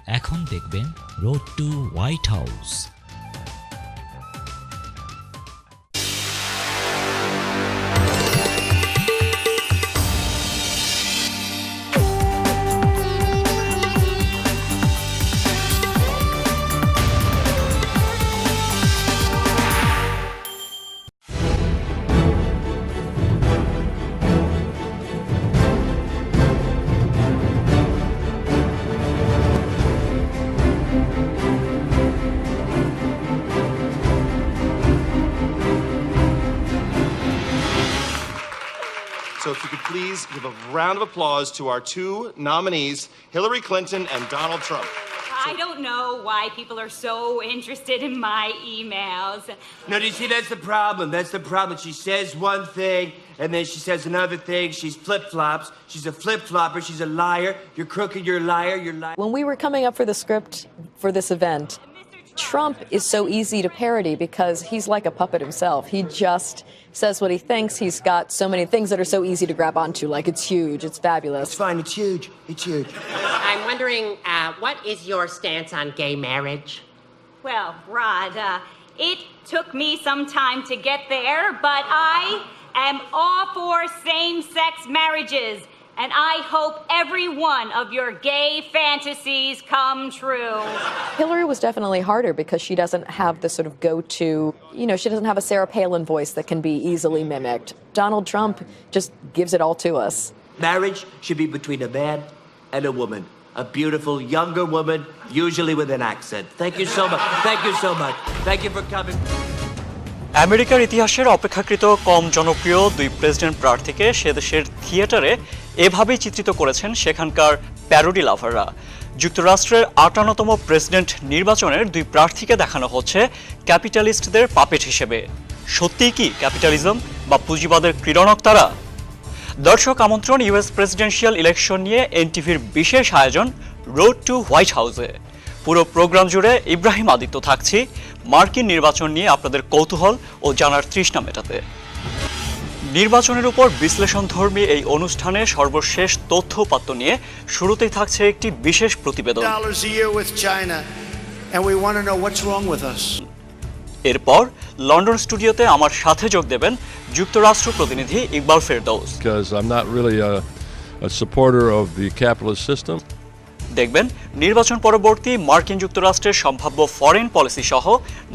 এখন দেখবেন road to White House. So if you could please give a round of applause to our two nominees, Hillary Clinton and Donald Trump. I don't know why people are so interested in my emails. No, do you see, that's the problem. That's the problem. She says one thing, and then she says another thing. She's flip-flops. She's a flip-flopper. She's a liar. You're crooked. You're a liar. You're lying. When we were coming up for the script for this event, Trump is so easy to parody because he's like a puppet himself. He just says what he thinks. He's got so many things that are so easy to grab onto, like it's huge, it's fabulous. It's fine. It's huge. It's huge. I'm wondering, what is your stance on gay marriage? Well, Rod, it took me some time to get there, but I am all for same-sex marriages. And I hope every one of your gay fantasies come true. Hillary was definitely harder because she doesn't have the sort of go-to, she doesn't have a Sarah Palin voice that can be easily mimicked. Donald Trump just gives it all to us. Marriage should be between a man and a woman. A beautiful younger woman, usually with an accent. Thank you so much. Thank you so much. Thank you for coming. আমেরিকার ইতিহাসের অপেক্ষাকৃত কম জনপ্রিয় দুই president প্রার্থীকে সে দেশের থিয়েটারে এভাবেই চিত্রিত করেছেন সেখানকার প্যারোডি লাভাররা। যুক্তরাষ্ট্রের ৫৮তম প্রেসিডেন্ট নির্বাচনের দুই প্রার্থীকে দেখানো হচ্ছে ক্যাপিটালিস্টদের পাপেট হিসেবে। সত্যিই কি ক্যাপিটালিজম বা পুঁজিবাদের ক্রীড়নক তারা? দর্শক আমন্ত্রণ ইউএস প্রেসিডেন্সিয়াল ইলেকশন নিয়ে এনটিভির বিশেষ আয়োজন রোড টু হোয়াইট হাউসে। পুরো প্রোগ্রাম জুড়ে ইব্রাহিম আদিত্য থাকছি মার্কিন নির্বাচন নিয়ে আপনাদের কৌতূহল ও জানার তৃষ্ণা মেটাতে। নির্বাচনের উপর বিশ্লেষণধর্মী এই অনুষ্ঠানে সর্বশেষ তথ্য-উপাত্ত নিয়ে শুরুতেই থাকছে একটি বিশেষ প্রতিবেদন। এরপর লন্ডন স্টুডিওতে আমার সাথে যোগ দেবেন যুক্তরাষ্ট্র প্রতিনিধি ইকবাল ফেরদৌস। দেখবেন নির্বাচন পরবর্তী মার্কিন যুক্তরাষ্ট্রের সম্ভাব্য ফরেন পলিসি সহ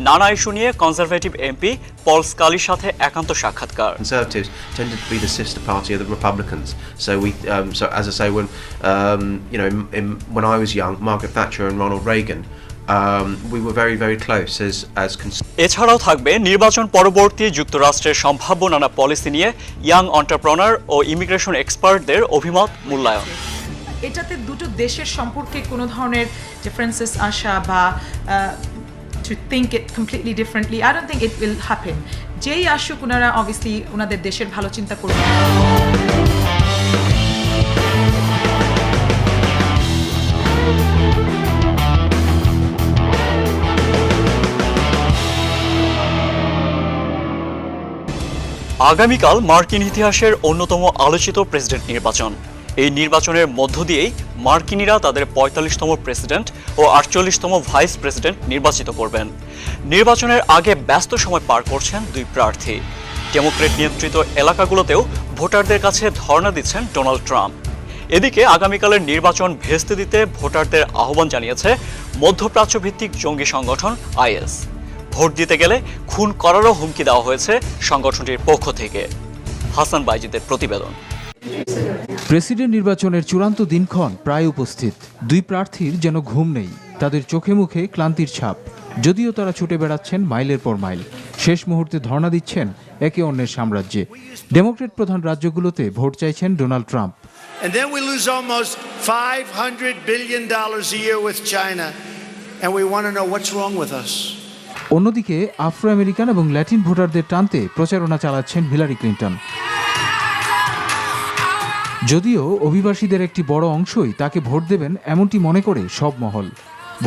নানা ইস্যু নিয়ে কনজারভেটিভ এমপি পল স্কালির সাথে একান্ত সাক্ষাৎকার। Conservatives tended to be the sister party of the Republicans. So as I say, when I was young, Margaret Thatcher and Ronald Reagan, we were very, very close as এছাড়াও থাকবে নির্বাচন পরবর্তী যুক্তরাষ্ট্রের সম্ভাব্য নানা পলিসি নিয়ে ইয়াং এন্টারপ্রেনার ও immigration এক্সপার্টদের অভিমত মূল্যায়ন। এটাতে দুটো দেশের সম্পর্কে কোনো ধরনের ডিফারেন্সেস আসা বা to think it completely differently, I don't think it will happen. যেই আসুক ওনারা অবভিয়াসলি ওনাদের দেশের ভালো চিন্তা করবেন। আগামীকাল মার্কিন ইতিহাসের অন্যতম আলোচিত প্রেসিডেন্ট নির্বাচন। এই নির্বাচনের মধ্য দিয়েই মার্কিনিরা তাদের ৪৫তম প্রেসিডেন্ট ও ৪৮তম ভাইস প্রেসিডেন্ট নির্বাচিত করবেন। নির্বাচনের আগে ব্যস্ত সময় পার করছেন দুই প্রার্থী। ডেমোক্রেট নিয়ন্ত্রিত এলাকাগুলোতেও ভোটারদের কাছে ধর্ণা দিচ্ছেন ডোনাল্ড ট্রাম্প। এদিকে আগামীকালের নির্বাচন ভেস্তে দিতে ভোটারদের আহ্বান জানিয়েছে মধ্যপ্রাচ্য ভিত্তিক জঙ্গি সংগঠন আইএস। ভোট দিতে গেলে খুন করারও হুমকি দেওয়া হয়েছে সংগঠনটির পক্ষ থেকে। হাসান বাইজিদের প্রতিবেদন। প্রেসিডেন্ট নির্বাচনের চূড়ান্ত দিনক্ষণ প্রায় উপস্থিত। দুই প্রার্থীর যেন ঘুম নেই, তাদের চোখে মুখে ক্লান্তির ছাপ। যদিও তারা ছুটে বেড়াচ্ছেন মাইলের পর মাইল, শেষ মুহূর্তে ধর্ণা দিচ্ছেন একে অন্যের সাম্রাজ্যে। ডেমোক্রেট প্রধান রাজ্যগুলোতে ভোট চাইছেন Donald Trump. And then we lose almost $500 billion a year with China, and we want to know what's wrong with us. অন্যদিকে আফ্রো আমেরিকান এবং ল্যাটিন ভোটারদের টানতে প্রচারণা চালাচ্ছেন হিলারি ক্লিন্টন। যদিও অভিবাসীদের একটি বড় অংশই তাকে ভোট দেবেন এমনটি মনে করে সব মহল।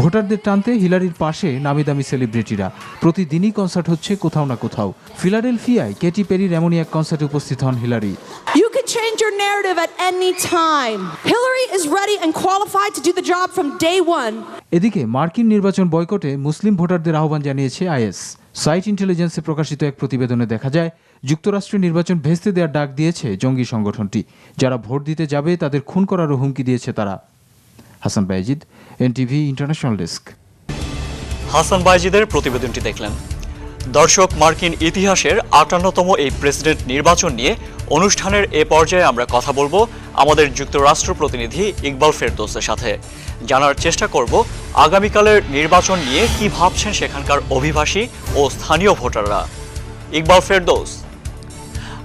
ভোটারদের টানতে হিলারির পাশে নামিদামি সেলিব্রিটিরা। প্রতিদিনই কনসার্ট হচ্ছে কোথাও না কোথাও। ফিলাডেলফিয়ায় কেটি পেরির এমনই এক কনসার্টে উপস্থিত হন Hillary. You can can change your narrative at any time. Hillary is ready and qualified to do the job from day one. এদিকে মার্কিন নির্বাচন বয়কটে মুসলিম ভোটারদের আহ্বান জানিয়েছে আইএস। সাইট ইন্টেলিজেন্সে প্রকাশিত এক প্রতিবেদনে দেখা যায় যুক্তরাষ্ট্রের নির্বাচন ভেস্তে দেওয়ার ডাক দিয়েছে জঙ্গি সংগঠনটি। যারা ভোট দিতে যাবে তাদের খুন করারও হুমকি দিয়েছে তারা। Hasan Baijid, NTV international desk. হাসান বাইজিদের প্রতিবেদনটি দেখলেন। দর্শক, মার্কিন ইতিহাসের 58তম এই প্রেসিডেন্ট নির্বাচন নিয়ে অনুষ্ঠানের এ পর্যায়ে আমরা কথা বলবো আমাদের যুক্তরাষ্ট্র প্রতিনিধি ইকবাল ফেরদৌসের সাথে। জানার চেষ্টা করব আগামীকালের নির্বাচন নিয়ে কি ভাবছেন সেখানকার অভিবাসী ও স্থানীয় ভোটাররা। ইকবাল ফেরদৌস।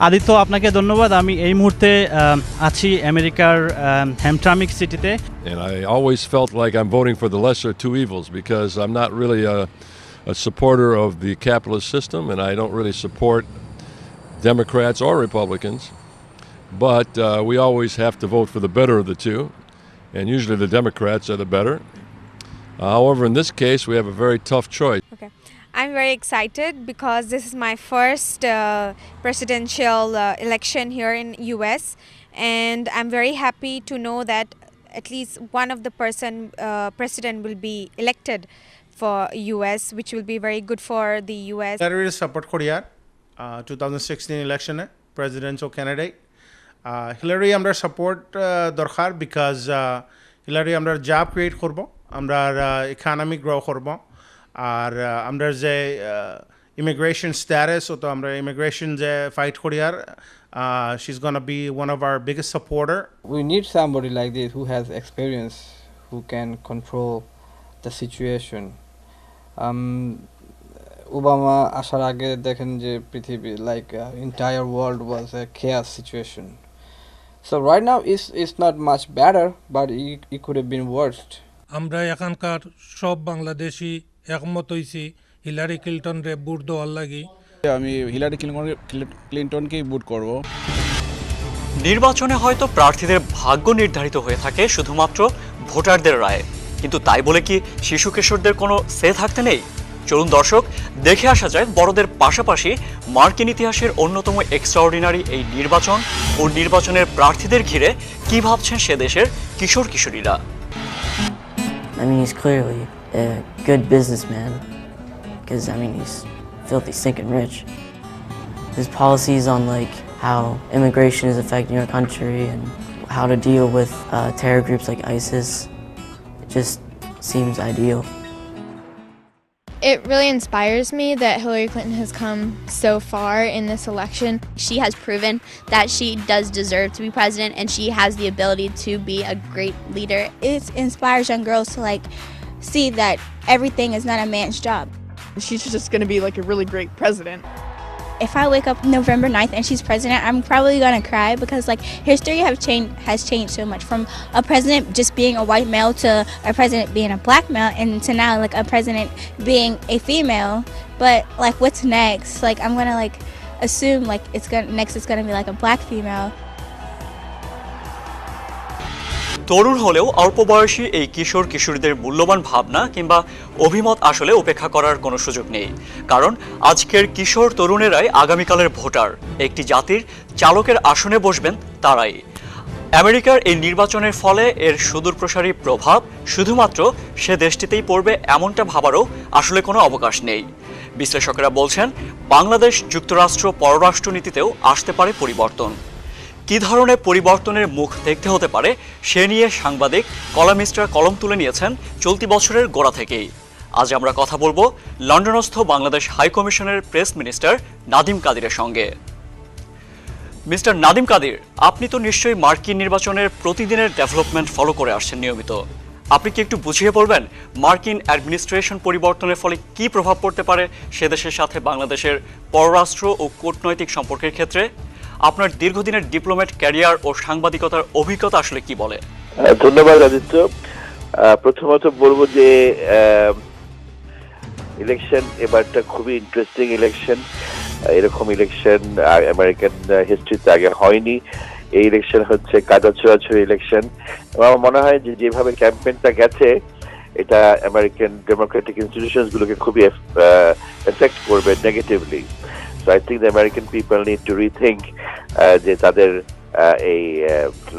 আদিত্য, আপনাকে ধন্যবাদ। আমি এই মুহূর্তে আছি আমেরিকার হ্যামট্রামিক সিটিতে। And I always felt like I'm voting for the lesser of two evils because I'm not really a supporter of the capitalist system, and I don't really support Democrats or Republicans. But we always have to vote for the better of the two, and usually the Democrats are the better. However, in this case, we have a very tough choice. Okay. I'm very excited because this is my first presidential election here in US, and I'm very happy to know that at least one of the president will be elected for US, which will be very good for the US. Hillary support Korea 2016 election presidential candidate. Hillary আমরা support দরকার because Hillary আমরা job create করব, আমরা economy grow করব, আর আমরা যে immigration status ও তো আমরা ইমিগ্রেশন যে ফাইট করি আর she's going to be one of our biggest supporter. We need somebody like this who has experience, who can control the situation. Obama আসার আগে দেখেন যে পৃথিবী like entire world was a chaos situation. So right now it's not much better, but it could have been worse. আমরা এখানকার সব বাংলাদেশি একমত হইছি হিলারি ক্লিনটন রে ভোট দেওয়ার লাগি। আমি হিলারি ক্লিনটনকেই ভোট করব। নির্বাচনে হয়তো প্রার্থীদের ভাগ্য নির্ধারিত হয়ে থাকে শুধুমাত্র ভোটারদের রায়ে, কিন্তু তাই বলে কি শিশু কিশোরদের কোনো সে থাকতে নেই? চলুন দর্শক, দেখে আসা যায় বড়দের পাশাপাশি মার্কিন ইতিহাসের অন্যতম এক্সট্রাঅর্ডিনারি এই নির্বাচন ও নির্বাচনের প্রার্থীদের ঘিরে কি ভাবছেন সে দেশের কিশোর কিশোরীরা। I mean, he's clearly a good businessman because I mean he's filthy stinking rich. His policies on like how immigration is affecting our country and how to deal with terror groups like ISIS, it just seems ideal. It really inspires me that Hillary Clinton has come so far in this election. She has proven that she does deserve to be president and she has the ability to be a great leader. It inspires young girls to like see that everything is not a man's job. She's just going to be like a really great president. If I wake up November 9th and she's president, I'm probably going to cry because like history has changed so much from a president just being a white male to a president being a black male and to now like a president being a female. But like what's next? Like I'm going to like assume like it's going to be like a black female. তরুণ হলেও অল্প বয়সী এই কিশোর কিশোরীদের মূল্যবান ভাবনা কিংবা অভিমত আসলে উপেক্ষা করার কোনো সুযোগ নেই, কারণ আজকের কিশোর তরুণেরাই আগামীকালের ভোটার। একটি জাতির চালকের আসনে বসবেন তারাই। আমেরিকার এই নির্বাচনের ফলে এর সুদূরপ্রসারী প্রভাব শুধুমাত্র সে দেশটিতেই পড়বে এমনটা ভাবারও আসলে কোনো অবকাশ নেই। বিশ্লেষকেরা বলছেন বাংলাদেশ যুক্তরাষ্ট্র পররাষ্ট্রনীতিতেও আসতে পারে পরিবর্তন। কী ধরনের পরিবর্তনের মুখ দেখতে হতে পারে সে নিয়ে সাংবাদিক কলামিস্টরা কলম তুলে নিয়েছেন চলতি বছরের গোড়া থেকেই। আজ আমরা কথা বলবো লন্ডনস্থ বাংলাদেশ হাই কমিশনের প্রেস মিনিস্টার নাদিম কাদিরের সঙ্গে। মিস্টার নাদিম কাদির, আপনি তো নিশ্চয়ই মার্কিন নির্বাচনের প্রতিদিনের ডেভেলপমেন্ট ফলো করে আসছেন নিয়মিত। আপনি কি একটু বুঝিয়ে বলবেন মার্কিন অ্যাডমিনিস্ট্রেশন পরিবর্তনের ফলে কি প্রভাব পড়তে পারে সে দেশের সাথে বাংলাদেশের পররাষ্ট্র ও কূটনৈতিক সম্পর্কের ক্ষেত্রে? আপনার দীর্ঘদিনের ডিপ্লোম্যাট ক্যারিয়ার ও সাংবাদিকতার অভিজ্ঞতা আসলে কি বলে? ধন্যবাদ আদিত্য। প্রথমত বলবো যে ইলেকশন এবারটা খুবই ইন্টারেস্টিং ইলেকশন। এরকম ইলেকশন আমেরিকান হিস্ট্রিতে আগে হয়নি। এই ইলেকশন হচ্ছে কাদা ছোড়াছড়ি ইলেকশন। আমার মনে হয় যে যেভাবে ক্যাম্পেইনটা গেছে এটা আমেরিকান ডেমোক্রেটিক ইনস্টিটিউশনস গুলোকে খুবই এফেক্ট করবে negatively. So I think the American people need to rethink যে তাদের এই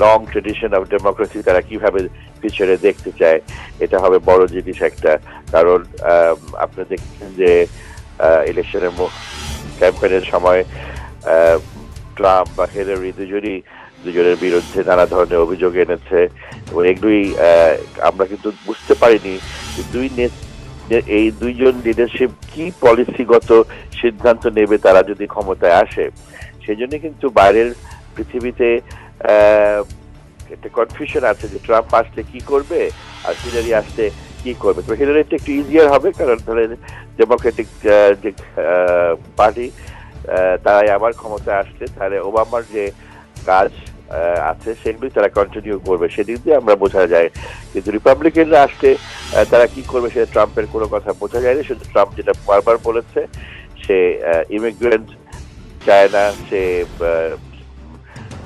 লং ট্রেডিশন অফ ডেমোক্রেসি তারা কিভাবে ফিউচারে দেখতে চায়, এটা হবে বড় জিনিস একটা। কারণ আপনি দেখছেন যে ইলেকশনের ক্যাম্পেইনের সময় ট্রাম্প বা হিলারি দুজনের বিরুদ্ধে নানা ধরনের অভিযোগ এনেছে, এবং এগুলোই আমরা কিন্তু বুঝতে পারিনি এই দুইজন লিডারশিপ কি পলিসিগত সিদ্ধান্ত নেবে তারা যদি ক্ষমতায় আসে। সেই জন্য কিন্তু বাইরের পৃথিবীতে একটা কনফিউশন আছে যে ট্রাম্প আসলে কি করবে আর হিলারি আসলে কি করবে। তো হিলারিটা একটু ইজিয়ার হবে, কারণ ধরেন ডেমোক্রেটিক যে পার্টি তারাই আবার ক্ষমতায় আসলে তাহলে ওবামার যে কাজ আছে সেগুলোই তারা কন্টিনিউ করবে, সেদিক দিয়ে আমরা বোঝা যায়। কিন্তু রিপাবলিকানরা আসলে তারা কি করবে সেটা ট্রাম্পের কোনো কথা বোঝা যায় না। শুধু ট্রাম্প যেটা বারবার বলেছে, সে ইমিগ্রেন্ট চায় না, সে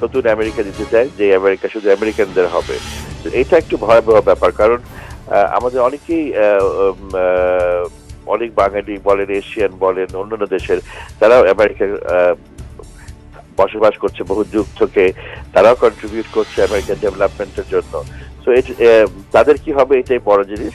নতুন আমেরিকা দিতে চায় যে আমেরিকা শুধু আমেরিকানদের হবে। তো এটা একটু ভয়াবহ ব্যাপার, কারণ আমাদের অনেকেই অনেক বাঙালি বলেন, এশিয়ান বলেন, অন্যান্য দেশের তারাও আমেরিকার বসবাস করছে বহু যুগ থেকে, তারাও কন্ট্রিবিউট করছে আমেরিকান ডেভেলপমেন্টের জন্য। সো তাদের কি হবে এটাই বড় জিনিস।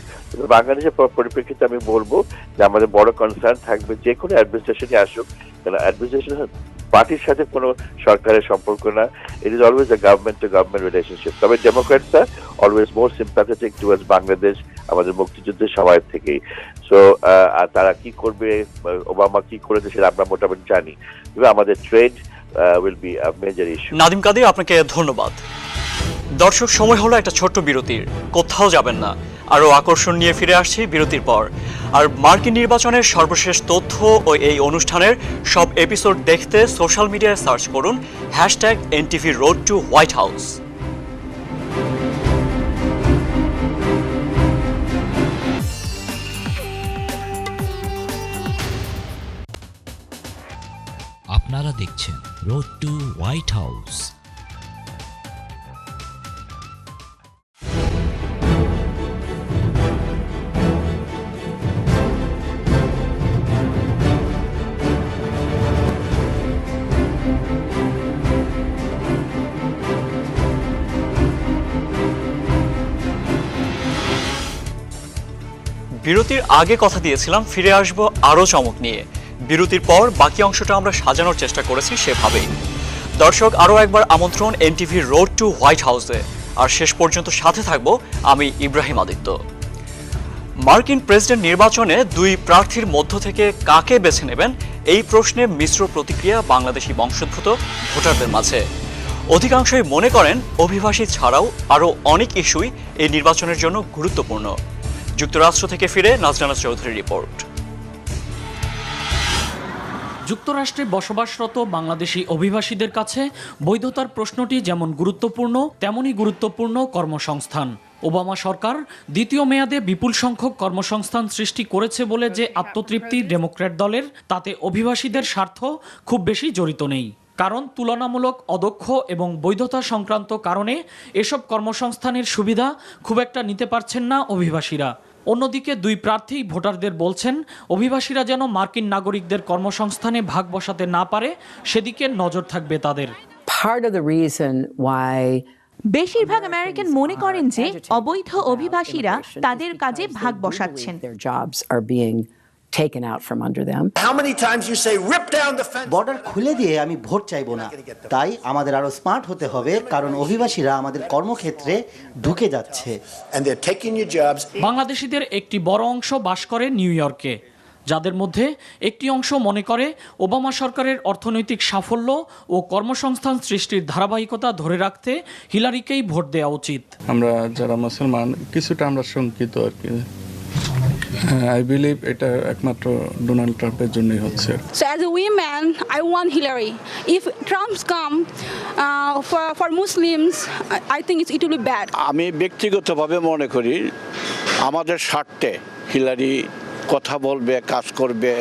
বাংলাদেশের পরিপ্রেক্ষিতে আমি বলবো যে আমাদের বড় কনসার্ন থাকবে যে কোনো অ্যাডমিনিস্ট্রেশনই আসুক, কারণ অ্যাডমিনিস্ট্রেশন পার্টির সাথে কোনো সরকারের সম্পর্ক না, it is always a government to government relationship. তবে ডেমোক্র্যাটসরা always more sympathetic towards Bangladesh আমাদের মুক্তিযুদ্ধের সময় থেকেই। সো তারা কি করবে, ওবামা কি করেছে সেটা আমরা মোটামুটি জানি, তবে আমাদের trade will be a major issue. Nadeem Qadir, আপনাকে ধন্যবাদ। দর্শক, সময় হলো একটা ছোট্ট বিরতির, কোথাও যাবেন না, আরও আকর্ষণ নিয়ে ফিরে আসছি বিরতির পর। আর মার্কিন নির্বাচনের সর্বশেষ তথ্য ও এই অনুষ্ঠানের সব এপিসোড দেখতে সোশ্যাল মিডিয়ায় সার্চ করুন #NTV Road to White House। আপনারা দেখছেন রোড টু হোয়াইট হাউস। বিরতির আগে কথা দিয়েছিলাম ফিরে আসবো আরও চমক নিয়ে। বিরতির পর বাকি অংশটা আমরা সাজানোর চেষ্টা করেছি সেভাবেই। দর্শক, আরও একবার আমন্ত্রণ NTV রোড টু হোয়াইট হাউসে, আর শেষ পর্যন্ত সাথে থাকবো আমি ইব্রাহিম আদিত্য। মার্কিন প্রেসিডেন্ট নির্বাচনে দুই প্রার্থীর মধ্য থেকে কাকে বেছে নেবেন, এই প্রশ্নে মিশ্র প্রতিক্রিয়া বাংলাদেশি বংশোদ্ভূত ভোটারদের মাঝে। অধিকাংশই মনে করেন অভিবাসী ছাড়াও আরও অনেক ইস্যুই এই নির্বাচনের জন্য গুরুত্বপূর্ণ। যুক্তরাষ্ট্র থেকে ফিরে নাজরানা চৌধুরীর রিপোর্ট। যুক্তরাষ্ট্রে বসবাসরত বাংলাদেশি অভিবাসীদের কাছে বৈধতার প্রশ্নটি যেমন গুরুত্বপূর্ণ, তেমনই গুরুত্বপূর্ণ কর্মসংস্থান। ওবামা সরকার দ্বিতীয় মেয়াদে বিপুল সংখ্যক কর্মসংস্থান সৃষ্টি করেছে বলে যে আত্মতৃপ্তি ডেমোক্র্যাট দলের, তাতে অভিবাসীদের স্বার্থ খুব বেশি জড়িত নেই। কারণ তুলনামূলক অদক্ষ এবং বৈধতা সংক্রান্ত কারণে এসব কর্মসংস্থানের সুবিধা খুব একটা নিতে পারছেন না অভিবাসীরা। অন্যদিকে দুই প্রার্থী ভোটারদের বলছেন অভিবাসীরা যেন মার্কিন নাগরিকদের কর্মসংস্থানে ভাগ বসাতে না পারে, সেদিকে নজর থাকবে তাদের। বেশিরভাগ আমেরিকান মনে করেন যে অবৈধ অভিবাসীরা তাদের কাজে ভাগ বসাচ্ছেন। বর্ডার খুলে দিয়ে আমি ভোট চাইবো না, তাই আমাদের আরো স্মার্ট হতে হবে, কারণ অভিবাসীরা আমাদের কর্মক্ষেত্রে ঢুকে যাচ্ছে। বাংলাদেশিদের একটি বড় অংশ বাস করে নিউ ইয়র্কে, যাদের মধ্যে একটি অংশ মনে করে ওবামা সরকারের অর্থনৈতিক সাফল্য ও কর্মসংস্থান সৃষ্টির ধারাবাহিকতা ধরে রাখতে হিলারিকেই ভোট দেওয়া উচিত। আমরা যারা মুসলমান কিছুটা আমরা শঙ্কিত আর কি। I believe এটা একমাত্র ডোনাল্ড ট্রাম্পের জন্যই হচ্ছে। So as a woman, I want Hillary. If Trump's come for Muslims, I think it will be bad. আমি ব্যক্তিগতভাবে মনে করি আমাদের স্বার্থে হিলারি কথা বলবে, কাজ করবে।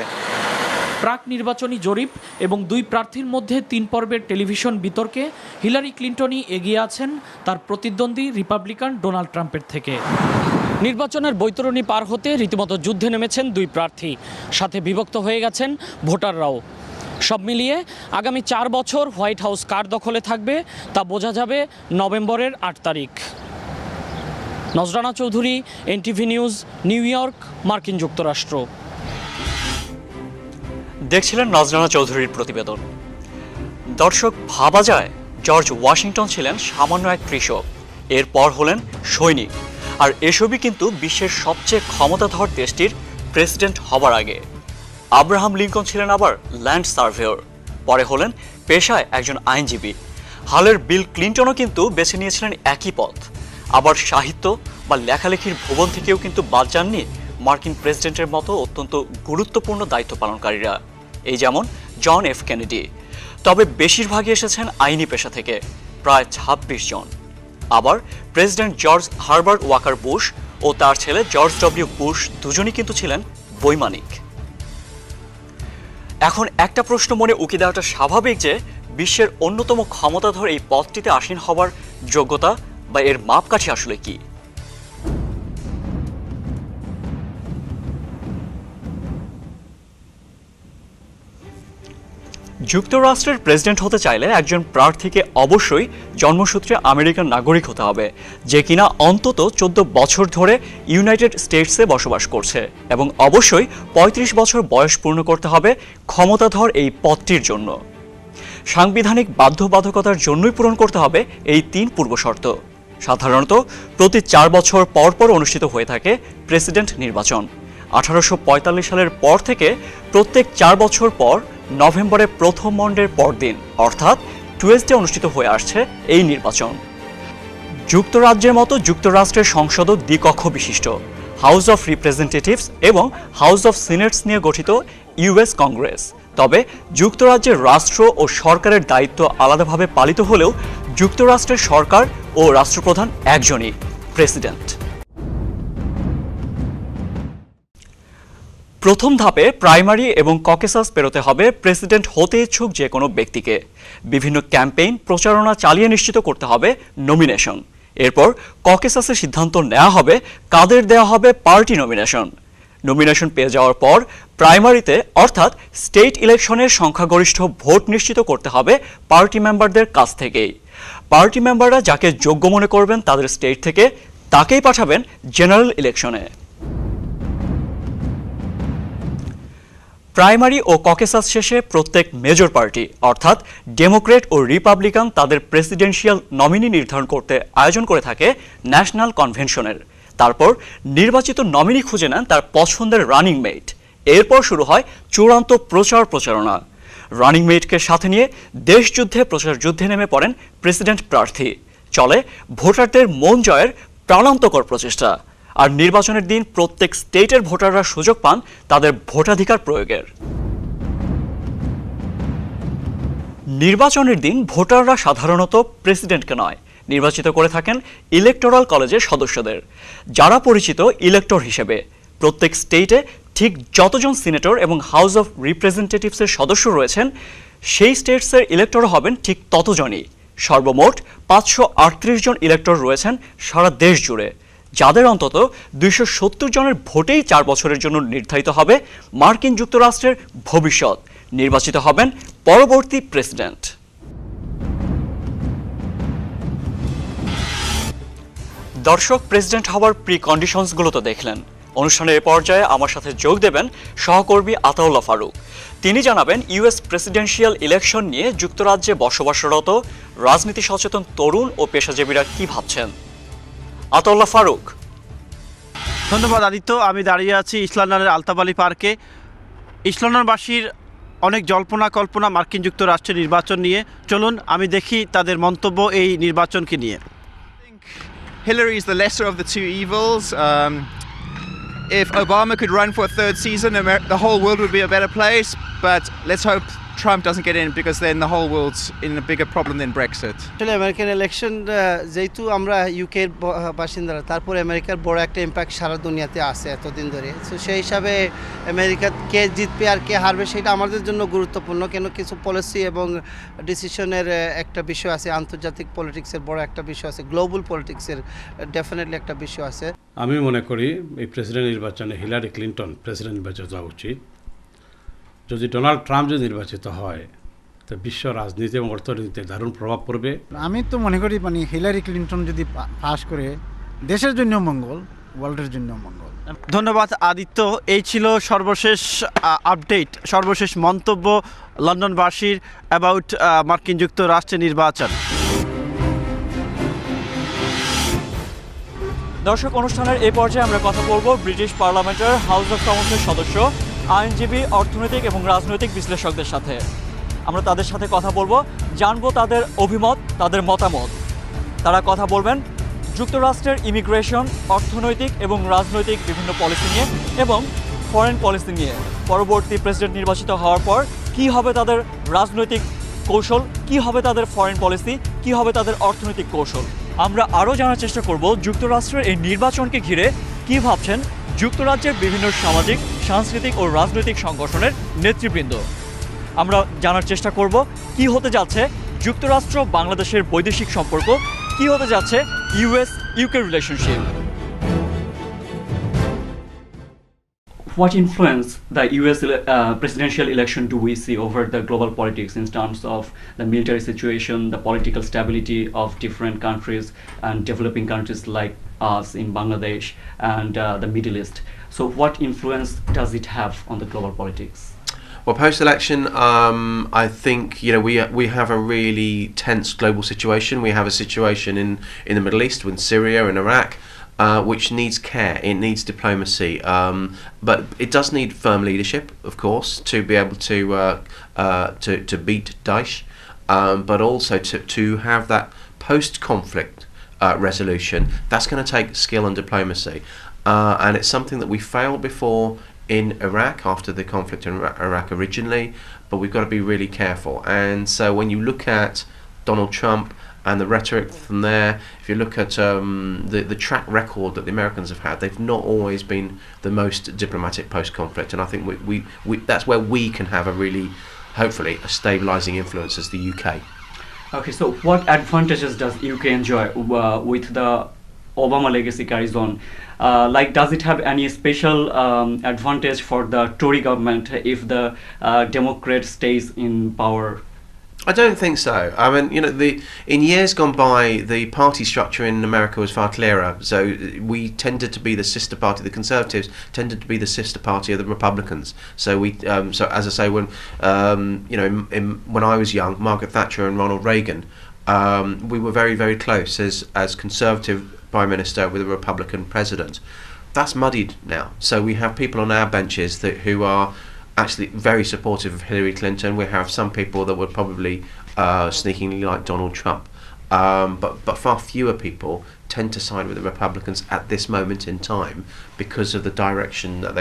প্রাক নির্বাচনী জরিপ এবং দুই প্রার্থীর মধ্যে 3 পর্বের টেলিভিশন বিতর্কে হিলারি ক্লিন্টনই এগিয়ে আছেন তার প্রতিদ্বন্দ্বী রিপাবলিকান ডোনাল্ড ট্রাম্পের থেকে। নির্বাচনের বৈতরণী পার হতে রীতিমতো যুদ্ধে নেমেছেন দুই প্রার্থী, সাথে বিভক্ত হয়ে গেছেন ভোটাররাও। সব মিলিয়ে আগামী 4 বছর হোয়াইট হাউস কার দখলে থাকবে তা বোঝা যাবে নভেম্বরের 8 তারিখ। Nazrana Chowdhury, NTV news, New York, মার্কিন যুক্তরাষ্ট্র। দেখছিলেন নজরানা চৌধুরীর প্রতিবেদন। দর্শক, ভাবা যায় জর্জ ওয়াশিংটন ছিলেন সামান্য এক কৃষক, এরপর হলেন সৈনিক, আর এসবই কিন্তু বিশ্বের সবচেয়ে ক্ষমতাধর দেশটির প্রেসিডেন্ট হবার আগে। আব্রাহাম লিঙ্কন ছিলেন আবার ল্যান্ড সার্ভেয়র, পরে হলেন পেশায় একজন আইনজীবী। হালের বিল ক্লিন্টনও কিন্তু বেছে নিয়েছিলেন একই পথ। আবার সাহিত্য বা লেখালেখির ভুবন থেকেও কিন্তু বাদ যাননি মার্কিন প্রেসিডেন্টের মতো অত্যন্ত গুরুত্বপূর্ণ দায়িত্ব পালনকারীরা, এই যেমন জন এফ কেনেডি। তবে বেশিরভাগই এসেছেন আইনি পেশা থেকে, প্রায় 26 জন। আবার president George Herbert Walker Bush ও তার ছেলে জর্জ ডব্লিউ বুশ দুজনই কিন্তু ছিলেন বৈমানিক। এখন একটা প্রশ্ন মনে উকি দেওয়াটা স্বাভাবিক যে বিশ্বের অন্যতম ক্ষমতাধর এই পদটিতে আসীন হবার যোগ্যতা বা এর মাপকাঠি আসলে কি? যুক্তরাষ্ট্রের প্রেসিডেন্ট হতে চাইলে একজন প্রার্থীকে অবশ্যই জন্মসূত্রে আমেরিকান নাগরিক হতে হবে, যে কিনা অন্তত 14 বছর ধরে ইউনাইটেড স্টেটসে বসবাস করছে, এবং অবশ্যই 35 বছর বয়স পূর্ণ করতে হবে ক্ষমতাধর এই পদটির জন্য। সাংবিধানিক বাধ্যবাধকতার জন্যই পূরণ করতে হবে এই 3 পূর্বশর্ত। সাধারণত প্রতি 4 বছর পর পর অনুষ্ঠিত হয়ে থাকে প্রেসিডেন্ট নির্বাচন। 1845 সালের পর থেকে প্রত্যেক 4 বছর পর নভেম্বরে প্রথম মন্ডের পরদিন অর্থাৎ টুয়েসডে অনুষ্ঠিত হয়ে আসছে এই নির্বাচন। যুক্তরাজ্যের মতো যুক্তরাষ্ট্রের সংসদও দ্বিকক্ষ বিশিষ্ট। হাউস অফ রিপ্রেজেন্টেটিভস এবং হাউস অফ সিনেটস নিয়ে গঠিত ইউএস কংগ্রেস। তবে যুক্তরাজ্যের রাষ্ট্র ও সরকারের দায়িত্ব আলাদাভাবে পালিত হলেও যুক্তরাষ্ট্রের সরকার ও রাষ্ট্রপ্রধান একজনই, প্রেসিডেন্ট। প্রথম ধাপে প্রাইমারি এবং ককেসাস পেরোতে হবে প্রেসিডেন্ট হতে ইচ্ছুক যে কোনো ব্যক্তিকে। বিভিন্ন ক্যাম্পেইন প্রচারণা চালিয়ে নিশ্চিত করতে হবে নমিনেশন। এরপর ককেসাসে সিদ্ধান্ত নেওয়া হবে কাদের দেওয়া হবে পার্টি নমিনেশন। নমিনেশন পেয়ে যাওয়ার পর প্রাইমারিতে অর্থাৎ স্টেট ইলেকশনের সংখ্যাগরিষ্ঠ ভোট নিশ্চিত করতে হবে পার্টি মেম্বারদের কাছ থেকেই। পার্টি মেম্বাররা যাকে যোগ্য মনে করবেন তাদের স্টেট থেকে, তাকেই পাঠাবেন জেনারেল ইলেকশনে। প্রাইমারি ও ককেসাস শেষে প্রত্যেক মেজর পার্টি অর্থাৎ ডেমোক্রেট ও রিপাবলিকান তাদের প্রেসিডেন্সিয়াল নমিনি নির্ধারণ করতে আয়োজন করে থাকে ন্যাশনাল কনভেনশনের। তারপর নির্বাচিত নমিনি খুঁজে নেন তার পছন্দের রানিং মেট। এরপর শুরু হয় চূড়ান্ত প্রচারণা। রানিং মেটকে সাথে নিয়ে দেশযুদ্ধে প্রচার যুদ্ধে নেমে পড়েন প্রেসিডেন্ট প্রার্থী। চলে ভোটারদের মন জয়ের প্রাণান্তকর প্রচেষ্টা। আর নির্বাচনের দিন প্রত্যেক স্টেটের ভোটাররা সুযোগ পান তাদের ভোটাধিকার প্রয়োগের। নির্বাচনের দিন ভোটাররা সাধারণত প্রেসিডেন্টকে নয়, নির্বাচিত করে থাকেন ইলেকটোরাল কলেজের সদস্যদের, যারা পরিচিত ইলেক্টর হিসেবে। প্রত্যেক স্টেটে ঠিক যতজন সিনেটর এবং হাউস অফ রিপ্রেজেন্টেটিভসের সদস্য রয়েছেন, সেই স্টেটসের ইলেক্টরও হবেন ঠিক ততজনই। সর্বমোট 538 জন ইলেক্টর রয়েছেন সারা দেশ জুড়ে, যাদের অন্তত 270 জনের ভোটেই 4 বছরের জন্য নির্ধারিত হবে মার্কিন যুক্তরাষ্ট্রের ভবিষ্যৎ। নির্বাচিত হবেন পরবর্তী প্রেসিডেন্ট। দর্শক, প্রেসিডেন্ট হওয়ার প্রি কন্ডিশনসগুলো তো দেখলেন। অনুষ্ঠানের এ পর্যায়ে আমার সাথে যোগ দেবেন সহকর্মী আতাউল্লাহ ফারুক। তিনি জানাবেন ইউএস প্রেসিডেন্সিয়াল ইলেকশন নিয়ে যুক্তরাজ্যে বসবাসরত রাজনীতি সচেতন তরুণ ও পেশাজীবীরা কি ভাবছেন। আতাউল্লাহ ফারুক। ধন্যবাদ আদিত্য। আমি দাঁড়িয়ে আছি ইসলান্ডারের আলতাবালি পার্কে। ইসলান্ডারবাসীর অনেক জল্পনা কল্পনা মার্কিন যুক্তরাষ্ট্রের নির্বাচন নিয়ে। চলুন আমি দেখি তাদের মন্তব্য এই নির্বাচনকে নিয়ে। Hillary is the lesser of the two evils. If Obama could run for a third season, the whole world would be a better place. But let's hope Trump doesn't get in, because then the whole world's in a bigger problem than Brexit. আসলে American election যেহেতু আমরা ইউকের বাসিন্দারা, তারপর আমেরিকার বড় একটা impact সারা দুনিয়াতে আছে এতদিন ধরে। তো সেই হিসাবে আমেরিকা কে জিতবে আর কে হারবে সেটা আমাদের জন্য গুরুত্বপূর্ণ, কেন কিছু পলিসি এবং ডিসিশনের একটা বিষয় আছে, আন্তর্জাতিক পলিটিক্সের বড় একটা বিষয় আছে, গ্লোবাল পলিটিক্সের ডেফিনেটলি একটা বিষয় আছে। আমি মনে করি এই প্রেসিডেন্ট নির্বাচনে হিলারি ক্লিন্টন প্রেসিডেন্ট নির্বাচন যাওয়া উচিত। যদি ডোনাল্ড ট্রাম্প যদি নির্বাচিত হয় তো বিশ্ব রাজনীতি এবং অর্থনীতিতে দারুণ প্রভাব পড়বে। আমি তো মনে করি মানে হিলারি ক্লিন্টন যদি পাস করে দেশের জন্য মঙ্গল, ওয়ার্ল্ডের জন্য মঙ্গল। ধন্যবাদ আদিত্য। এই ছিল সর্বশেষ আপডেট, সর্বশেষ মন্তব্য লন্ডনবাসীর অ্যাবাউট মার্কিন যুক্তরাষ্ট্রের নির্বাচন। দর্শক, অনুষ্ঠানের এই পর্যায়ে আমরা কথা বলবো ব্রিটিশ পার্লামেন্টের হাউস অব কমন্সের সদস্য, আইনজীবী, অর্থনৈতিক এবং রাজনৈতিক বিশ্লেষকদের সাথে। আমরা তাদের সাথে কথা বলবো, জানবো তাদের অভিমত, তাদের মতামত। তারা কথা বলবেন যুক্তরাষ্ট্রের ইমিগ্রেশন, অর্থনৈতিক এবং রাজনৈতিক বিভিন্ন পলিসি নিয়ে এবং ফরেন পলিসি নিয়ে। পরবর্তী প্রেসিডেন্ট নির্বাচিত হওয়ার পর কী হবে তাদের রাজনৈতিক কৌশল, কী হবে তাদের ফরেন পলিসি, কী হবে তাদের অর্থনৈতিক কৌশল। আমরা আরও জানার চেষ্টা করব যুক্তরাষ্ট্রের এই নির্বাচনকে ঘিরে কী ভাবছেন যুক্তরাজ্যের বিভিন্ন সামাজিক, সাংস্কৃতিক ও রাজনৈতিক সংগঠনের নেতৃবৃন্দ। আমরা জানার চেষ্টা করব কি হতে যাচ্ছে যুক্তরাষ্ট্র বাংলাদেশের বৈদেশিক সম্পর্ক, কি হতে যাচ্ছে US-UK relationship. What influence the US presidential election do we see over the global politics in terms of the military situation, the political stability of different countries and developing countries like us in Bangladesh and the Middle East? So what influence does it have on the global politics? Well, post-election, I think we have a really tense global situation. We have a situation in the Middle East with Syria and Iraq, which needs care. It needs diplomacy, but it does need firm leadership, of course, to be able to beat Daesh, but also to have that post-conflict resolution. That's going to take skill and diplomacy, and it's something that we failed before in Iraq after the conflict in Iraq originally, but we've got to be really careful. And so when you look at Donald Trump and the rhetoric from there, if you look at the track record that the Americans have had, they've not always been the most diplomatic post-conflict, and I think we that's where we can have a really, hopefully, a stabilising influence as the UK. Okay, so what advantages does UK enjoy with the Obama legacy carries on? Like, does it have any special advantage for the Tory government if the Democrat stays in power? I don't think so. I mean, in years gone by, the party structure in America was far clearer. So we tended to be the sister party. The Conservatives tended to be the sister party of the Republicans. So so as I say, when I was young, Margaret Thatcher and Ronald Reagan, we were very, very close as Conservative Prime Minister with a Republican President. That's muddied now. So we have people on our benches who are actually very supportive of Hillary Clinton. We have some people that were probably sneakingly like Donald Trump, but far fewer people tend to side with the Republicans at this moment in time because of the direction that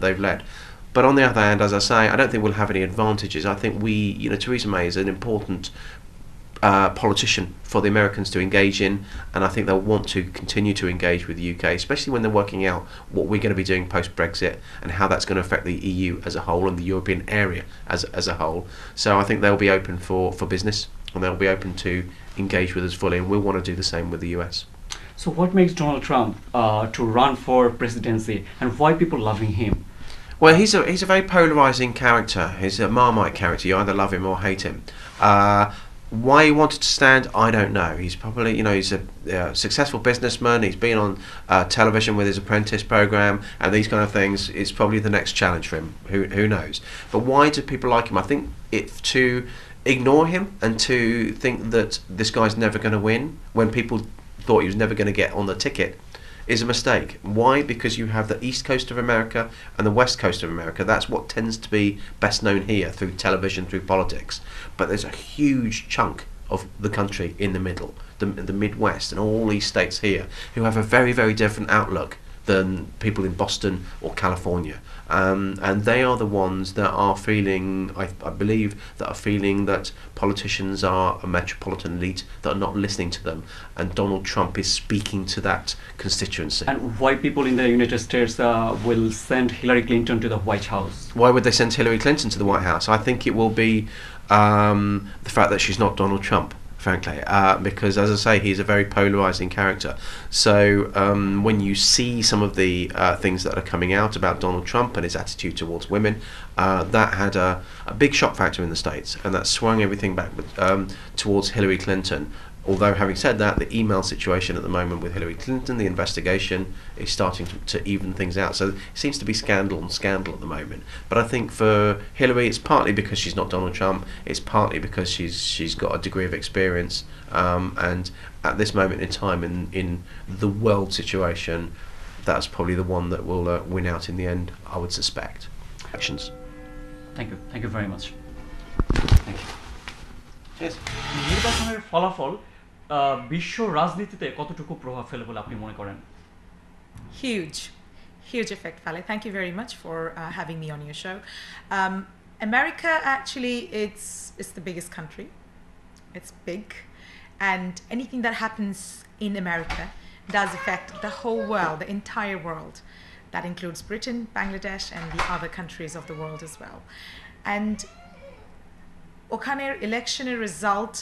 they've led. But on the other hand, as I say, I don't think we'll have any advantages. I think Theresa May is an important politician for the Americans to engage in, and I think they'll want to continue to engage with the UK, especially when they're working out what we're going to be doing post-Brexit and how that's going to affect the EU as a whole and the European area as a whole. So I think they'll be open for business, and they'll be open to engage with us fully, and we'll want to do the same with the US. So what makes Donald Trump to run for presidency, and why people loving him? Well, he's a very polarising character. He's a Marmite character. You either love him or hate him. Why he wanted to stand, I don't know. He's probably, he's a successful businessman. He's been on television with his apprentice program and these kind of things. It's probably the next challenge for him. Who knows? But why do people like him? I think it's to ignore him and to think that this guy's never going to win when people thought he was never going to get on the ticket is a mistake. Why? Because you have the East Coast of America and the West Coast of America. That's what tends to be best known here through television, through politics. But there's a huge chunk of the country in the middle, the Midwest and all these states here who have a very, very different outlook than people in Boston or California. And they are the ones that are feeling, I believe, that are feeling that politicians are a metropolitan elite that are not listening to them, and Donald Trump is speaking to that constituency. And why people in the United States will send Hillary Clinton to the White House? Why would they send Hillary Clinton to the White House? I think it will be the fact that she's not Donald Trump. frankly, because, as I say, he's a very polarizing character. So when you see some of the things that are coming out about Donald Trump and his attitude towards women, that had a big shock factor in the States, and that swung everything back towards Hillary Clinton. Although, having said that, the email situation at the moment with Hillary Clinton, the investigation, is starting to even things out. So it seems to be scandal on scandal at the moment. But I think for Hillary, it's partly because she's not Donald Trump. It's partly because she's got a degree of experience. And at this moment in time, in the world situation, that's probably the one that will win out in the end, I would suspect. Actions. Thank you very much. Thank you. Cheers. নির্বাচনের ফলাফল বিশ্ব রাজনীতিতে কতটুকু প্রভাব ফেলে বলে আপনি মনে করেন? Huge effect, Fale. Thank you very much for having me on your show. America, actually, it's the biggest country. It's big, and anything that happens in America does affect the whole world, the entire world. That includes Britain, Bangladesh, and the other countries of the world as well. And ওখানের ইলেকশনের result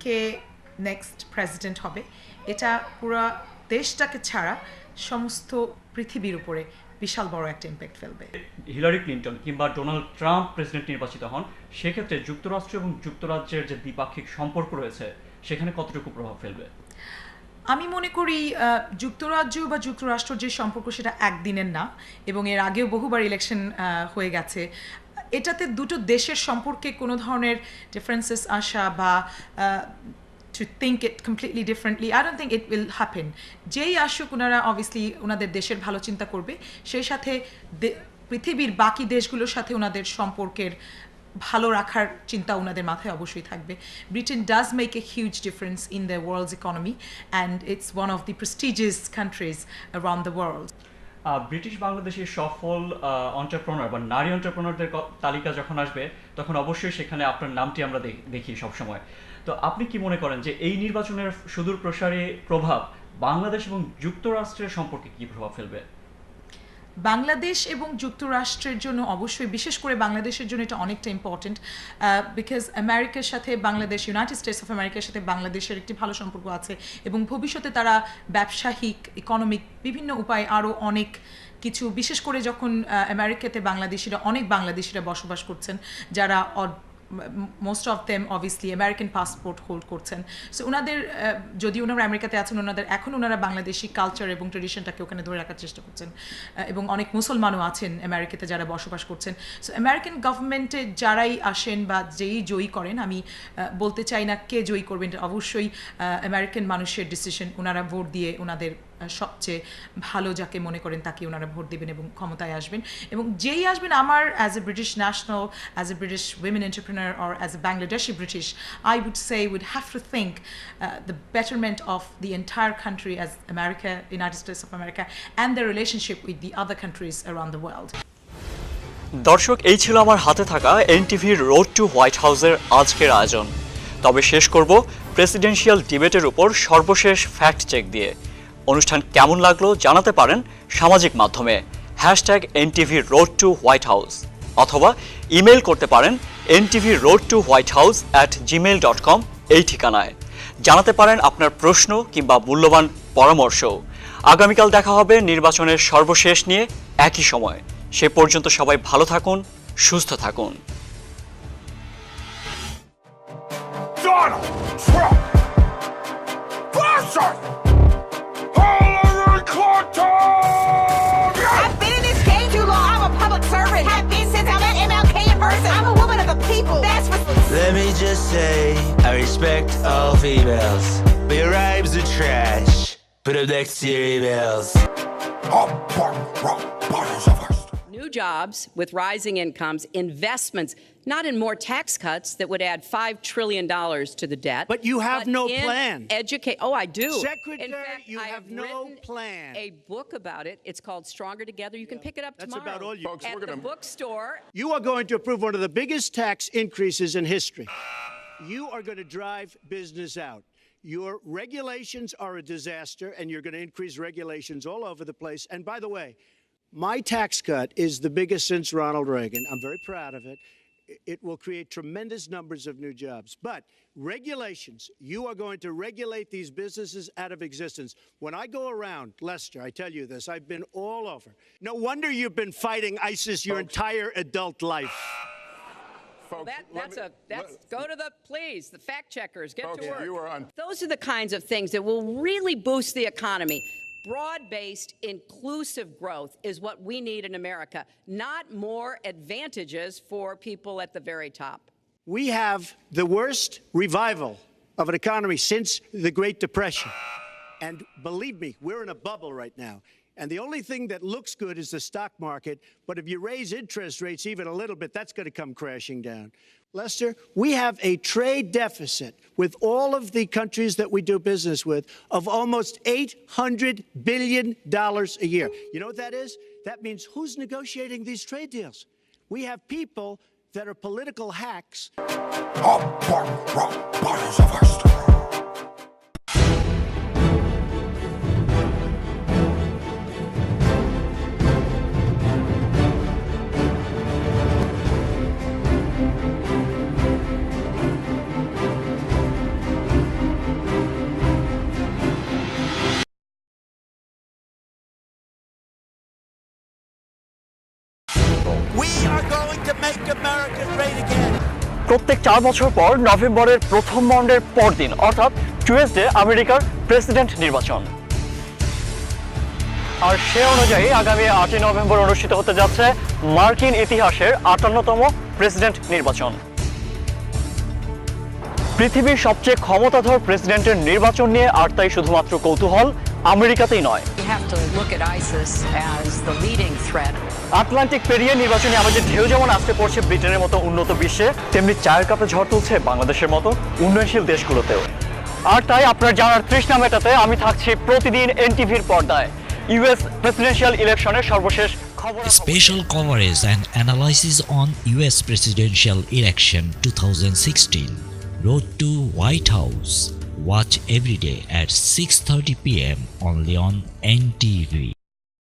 কে next president হবে, এটা পুরো দেশটাকে ছাড়া সমস্ত পৃথিবীর উপরে বিশাল বড় একটা ইম্প্যাক্ট ফেলবে। হিলারি ক্লিন্টন কিংবা ডোনাল্ড ট্রাম্প প্রেসিডেন্ট নির্বাচিত হন, সেক্ষেত্রে যুক্তরাষ্ট্র এবং যুক্তরাজ্যের যে দ্বিপাক্ষিক সম্পর্ক রয়েছে সেখানে কতটুকু প্রভাব ফেলবে? আমি মনে করি যুক্তরাজ্য বা যুক্তরাষ্ট্রের যে সম্পর্ক সেটা একদিনের না, এবং এর আগেও বহুবার ইলেকশন হয়ে গেছে। এটাতে দুটো দেশের সম্পর্কে কোনো ধরনের ডিফারেন্সেস আসা বা to think it completely differently, I don't think it will happen. যেই আসুক ওনারা অবভিয়াসলি ওনাদের দেশের ভালো চিন্তা করবে, সেই সাথে পৃথিবীর বাকি দেশগুলোর সাথে ওনাদের সম্পর্কের ভালো রাখার চিন্তা ওনাদের মাথায় অবশ্যই থাকবে। Britain does make a huge difference in the world's economy, and it's one of the prestigious countries around the world. British বাংলাদেশের সফল এন্টারপ্রেনার বা নারী এন্টারপ্রেনারদের তালিকা যখন আসবে, তখন অবশ্যই সেখানে আপনার নামটি আমরা দেখি সবসময়। তো আপনি কি মনে করেন যে এই নির্বাচনের সুদূর প্রসারী প্রভাব বাংলাদেশ এবং যুক্তরাষ্ট্রের সম্পর্কে কি প্রভাব ফেলবে? বাংলাদেশ এবং যুক্তরাষ্ট্রের জন্য অবশ্যই, বিশেষ করে বাংলাদেশের জন্য এটা অনেকটা ইম্পর্টেন্ট, বিকজ আমেরিকার সাথে বাংলাদেশ, ইউনাইটেড স্টেটস অফ আমেরিকার সাথে বাংলাদেশের একটি ভালো সম্পর্ক আছে, এবং ভবিষ্যতে তারা ব্যবসায়িক, ইকোনমিক বিভিন্ন উপায়ে আরও অনেক কিছু, বিশেষ করে যখন আমেরিকাতে অনেক বাংলাদেশিরা বসবাস করছেন, যারা most of them obviously American passport hold করছেন। সো ওনাদের যদি ওনারা আমেরিকাতে আছেন, ওনারা বাংলাদেশি কালচার এবং ট্রেডিশনটাকে ওখানে ধরে রাখার চেষ্টা করছেন, এবং অনেক মুসলমানও আছেন আমেরিকাতে যারা বসবাস করছেন। সো আমেরিকান গভর্নমেন্টে যারাই আসেন বা যেই জয়ী করেন, আমি বলতে চাই না কে জয়ী করবেন, অবশ্যই আমেরিকান মানুষের ডিসিশন, ওনারা ভোট দিয়ে ওনাদের সবচেয়ে ভালো যাকে মনে করেন তাকে ওনারা ভোট দেবেন এবং ক্ষমতায় আসবেন। এবং যেই আসবেন, আমার as a British national, as a British women entrepreneur, or as a Bangladeshi British, I would say would have to think the betterment of the entire country as America, United States of America, and their relationship with the other countries around the world. দর্শক, এই ছিল আমার হাতে থাকা এনটিভির road to white হাউসের আজকের আয়োজন। তবে শেষ করব প্রেসিডেন্সিয়াল ডিবেটের উপর সর্বশেষ ফ্যাক্ট চেক দিয়ে। অনুষ্ঠান কেমন লাগলো জানাতে পারেন সামাজিক মাধ্যমে #NTV-Road-to-White-House, অথবা ইমেল করতে পারেন ntv-road-to-whitehouse@gmail.com এই ঠিকানায়। জানাতে পারেন আপনার প্রশ্ন কিংবা মূল্যবান পরামর্শ। আগামীকাল দেখা হবে নির্বাচনের সর্বশেষ নিয়ে একই সময়। সে পর্যন্ত সবাই ভালো থাকুন, সুস্থ থাকুন। Hillary Clinton! I've been in this game too long. I'm a public servant. Have been since I met MLK in person. I'm a woman of the people. That's what. Let me just say, I respect all females, but your rhymes are trash. Put them next to your emails. New jobs with rising incomes, investments, not in more tax cuts that would add $5 trillion to the debt. But you have no plan. Oh, I do. Secretary, in fact, you I have no plan. A book about it. It's called Stronger Together. You can pick it up That's tomorrow about all you at the bookstore. You are going to approve one of the biggest tax increases in history. You are going to drive business out. Your regulations are a disaster, and you're going to increase regulations all over the place. And by the way, my tax cut is the biggest since Ronald Reagan. I'm very proud of it. It will create tremendous numbers of new jobs. But regulations, you are going to regulate these businesses out of existence. When I go around, Lester, I tell you this, I've been all over. No wonder you've been fighting ISIS your entire adult life. That's go to the fact checkers, get to work. Those are the kinds of things that will really boost the economy. Broad-based, inclusive growth is what we need in America, not more advantages for people at the very top. We have the worst revival of an economy since the Great Depression. And believe me, we're in a bubble right now. And the only thing that looks good is the stock market. But if you raise interest rates even a little bit, that's going to come crashing down. Lester, we have a trade deficit with all of the countries that we do business with of almost $800 billion a year. You know what that is? That means who's negotiating these trade deals? We have people that are political hacks. We are going to make America great again. প্রত্যেক 4 বছর পর নভেম্বরের প্রথম মন্ডের পরদিন অর্থাৎ Tuesday আমেরিকার president নির্বাচন। আর সে অনুযায়ী আগামী 8 নভেম্বর অনুষ্ঠিত হতে যাচ্ছে মার্কিন ইতিহাসের 58তম প্রেসিডেন্ট নির্বাচন। পৃথিবীর সবচেয়ে ক্ষমতাধর প্রেসিডেন্টের নির্বাচন নিয়ে আর তাই শুধুমাত্র কৌতূহল আমেরিকাতেই নয়। We have to look at ISIS as the leading threat. Atlantic পেরিয়ে নির্বাচনে আমাদের ঢেউ যেমন আসতে পড়ছে ব্রিটেনের মতো উন্নত বিশ্বে, তেমনি চায়ের কাপে ঝড় তুলছে বাংলাদেশের মতো উন্নয়নশীল দেশগুলোতেও। আর তাই আপনার জানার তৃষ্ণা মেটাতে আমি থাকছি প্রতিদিন এনটিভির পর্দায় ইউএস প্রেসিডেন্সিয়াল ইলেকশনের সর্বশেষ খবর। Special coverage and analysis on US presidential election 2016. Road to White House. Watch every day at 6:30 p.m. only on NTV.